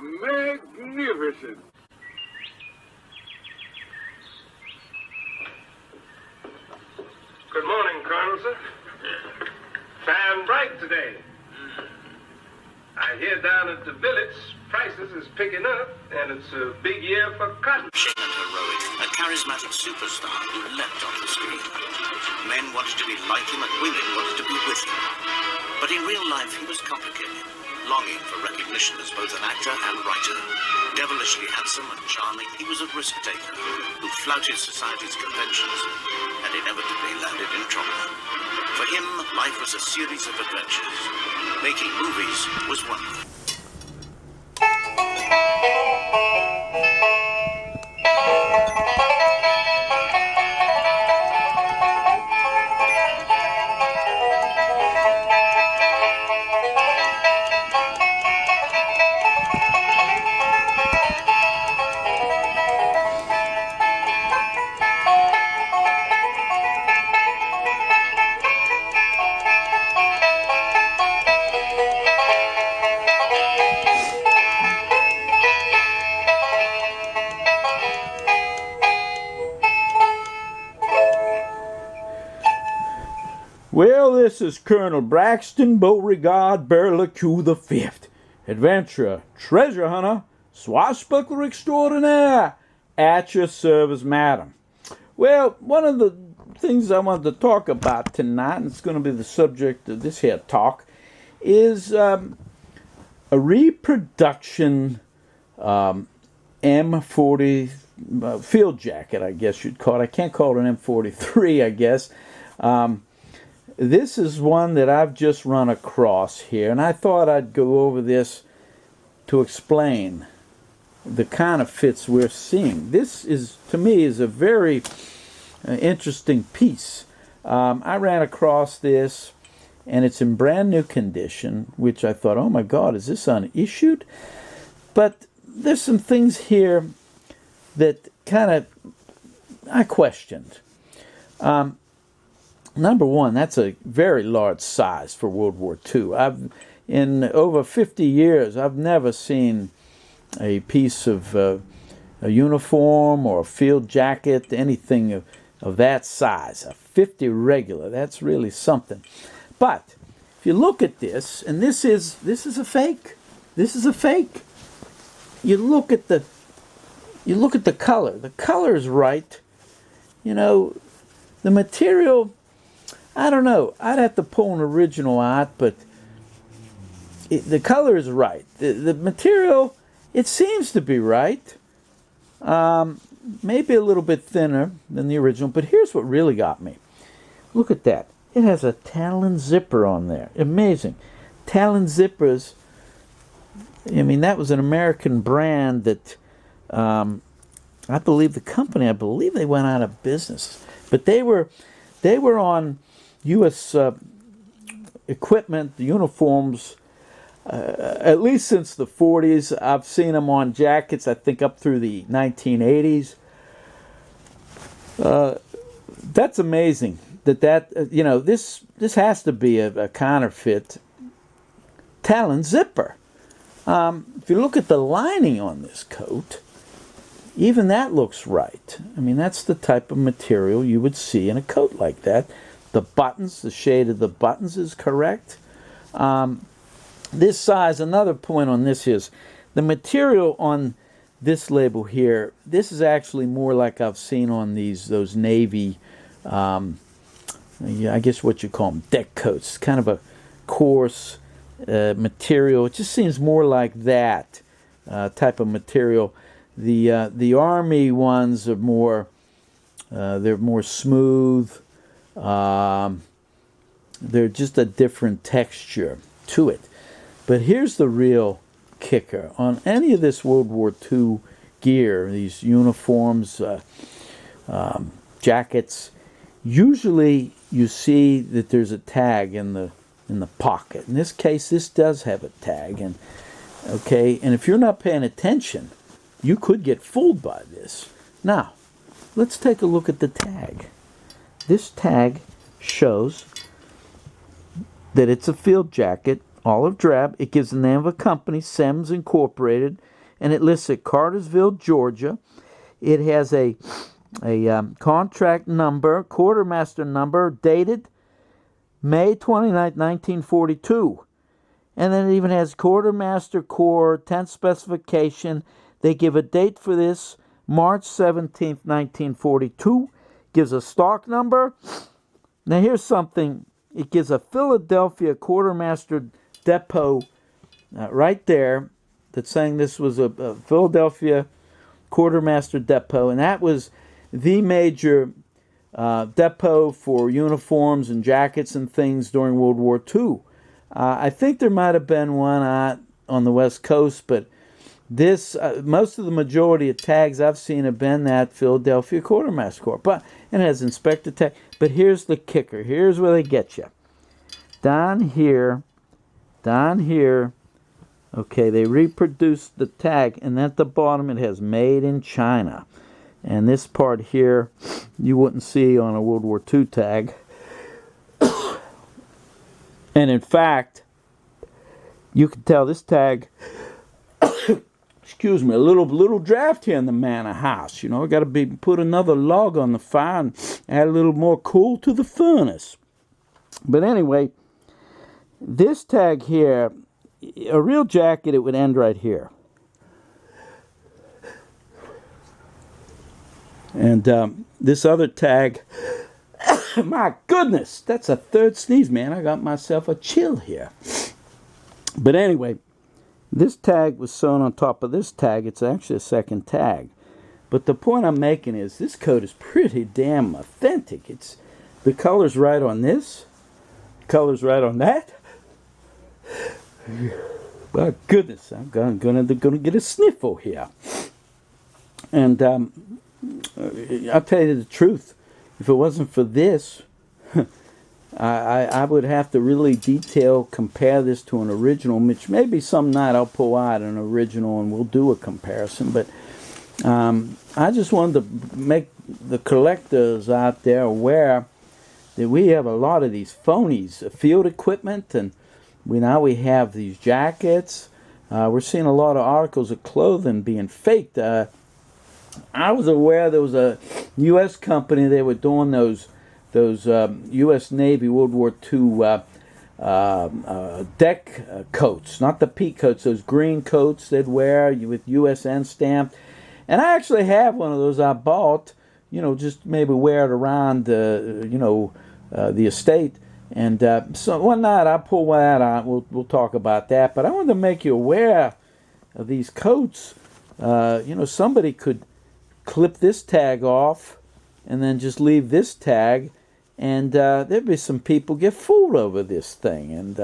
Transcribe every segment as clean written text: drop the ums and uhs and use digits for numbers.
magnificent. Good morning, Colonel, sir. Fine bright today. I hear down at the village, prices is picking up, and it's a big year for cotton. And heroic, a charismatic superstar who leapt on the screen. Men wanted to be like him and women wanted to be with him. But in real life, he was complicated, longing for recognition as both an actor and writer. Devilishly handsome and charming, he was a risk-taker who flouted society's conventions and inevitably landed in trouble. For him, life was a series of adventures. Making movies was one of them. Well, this is Colonel Braxton Beauregard Burlique'S the Fifth, adventurer, treasure hunter, swashbuckler extraordinaire, at your service, madam. Well, one of the things I wanted to talk about tonight, and it's going to be the subject of this here talk, is a reproduction M40 field jacket, I guess you'd call it. I can't call it an M43, I guess. This is one that I've just run across here, and I thought I'd go over this to explain the kind of fits we're seeing. This is, to me, is a very interesting piece. I ran across this, and it's in brand new condition, which I thought, oh my God, is this unissued? But there's some things here that kind of I questioned. Number one, that's a very large size for World War II. In over 50 years, I've never seen a piece of a uniform or a field jacket, anything of that size. A 50 regular, that's really something. But if you look at this, and this is a fake. This is a fake. You look at the color. The color is right. You know, the material, I don't know. I'd have to pull an original out, but the color is right. The material, it seems to be right. Maybe a little bit thinner than the original, but here's what really got me. Look at that. It has a Talon zipper on there. Amazing. Talon zippers, I mean, that was an American brand that I believe the company, I believe they went out of business. But they were on U.S. equipment, the uniforms, at least since the 40s. I've seen them on jackets, I think, up through the 1980s. That's amazing. You know, this has to be a counterfeit Talon zipper. If you look at the lining on this coat, even that looks right. I mean, that's the type of material you would see in a coat like that. The buttons, the shade of the buttons is correct. This size, another point on this is, the material on this label here, this is actually more like I've seen on those Navy, I guess what you call them, deck coats. It's kind of a coarse material. It just seems more like that type of material. The Army ones are more, they're more smooth. They're just a different texture to it. But here's the real kicker. On any of this World War II gear, these uniforms, jackets, usually you see that there's a tag in the pocket. In this case, this does have a tag, and if you're not paying attention, you could get fooled by this. Now, let's take a look at the tag. This tag shows that it's a field jacket olive drab. It gives the name of a company, Sems Incorporated, and it lists at Cartersville, Georgia. It has a contract number, quartermaster number, dated May 29, 1942. And then it even has quartermaster core, 10th specification. They give a date for this, March 17th, 1942. Gives a stock number. Now here's something. It gives a Philadelphia quartermaster depot right there that's saying this was a Philadelphia quartermaster depot. And that was the major depot for uniforms and jackets and things during World War II. I think there might have been one on the West Coast, but this most of the majority of tags I've seen have been that Philadelphia Quartermaster Corps. But and it has inspector tag. But here's the kicker. Here's where they get you. Down here. Okay, they reproduced the tag, and at the bottom it has "Made in China." And this part here, you wouldn't see on a World War II tag. And in fact, you can tell this tag, excuse me, a little draft here in the manor house. You know, got to put another log on the fire and add a little more coal to the furnace. But anyway, this tag here, a real jacket, it would end right here. And this other tag, my goodness, that's a third sneeze, man. I got myself a chill here. But anyway, this tag was sewn on top of this tag. It's actually a second tag. But the point I'm making is this coat is pretty damn authentic. It's the color's right on this, color's right on that. My goodness, I'm gonna get a sniffle here. And I'll tell you the truth. If it wasn't for this, I would have to really compare this to an original, which maybe some night I'll pull out an original and we'll do a comparison. But I just wanted to make the collectors out there aware that we have a lot of these phonies, field equipment, and now we have these jackets. We're seeing a lot of articles of clothing being faked. I was aware there was a U.S. company. They were doing those U.S. Navy World War II deck coats, not the peak coats, those green coats they'd wear with USN stamped. And I actually have one of those I bought, just maybe wear it around, the estate. And so one night I'll pull that out. We'll talk about that. But I wanted to make you aware of these coats. Somebody could clip this tag off and then just leave this tag, and there'd be some people get fooled over this thing. And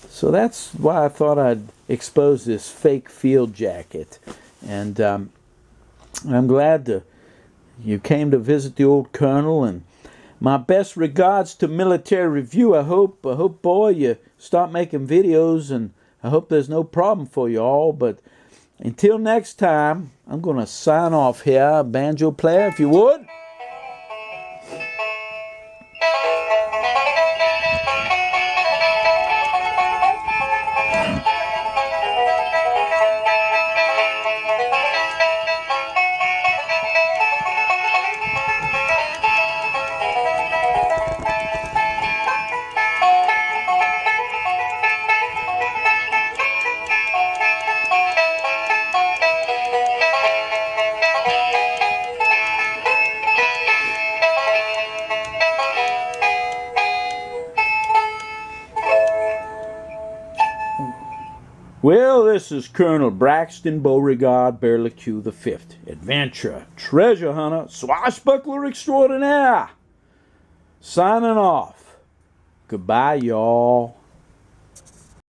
so that's why I thought I'd expose this fake field jacket. And I'm glad you came to visit the old colonel, and my best regards to Military Review. I hope, boy, you start making videos, and I hope there's no problem for you all. But until next time, I'm going to sign off here. Banjo player, if you would. Well, this is Colonel Braxton Beauregard Burlique the Fifth, adventurer, treasure hunter, swashbuckler extraordinaire. Signing off. Goodbye, y'all.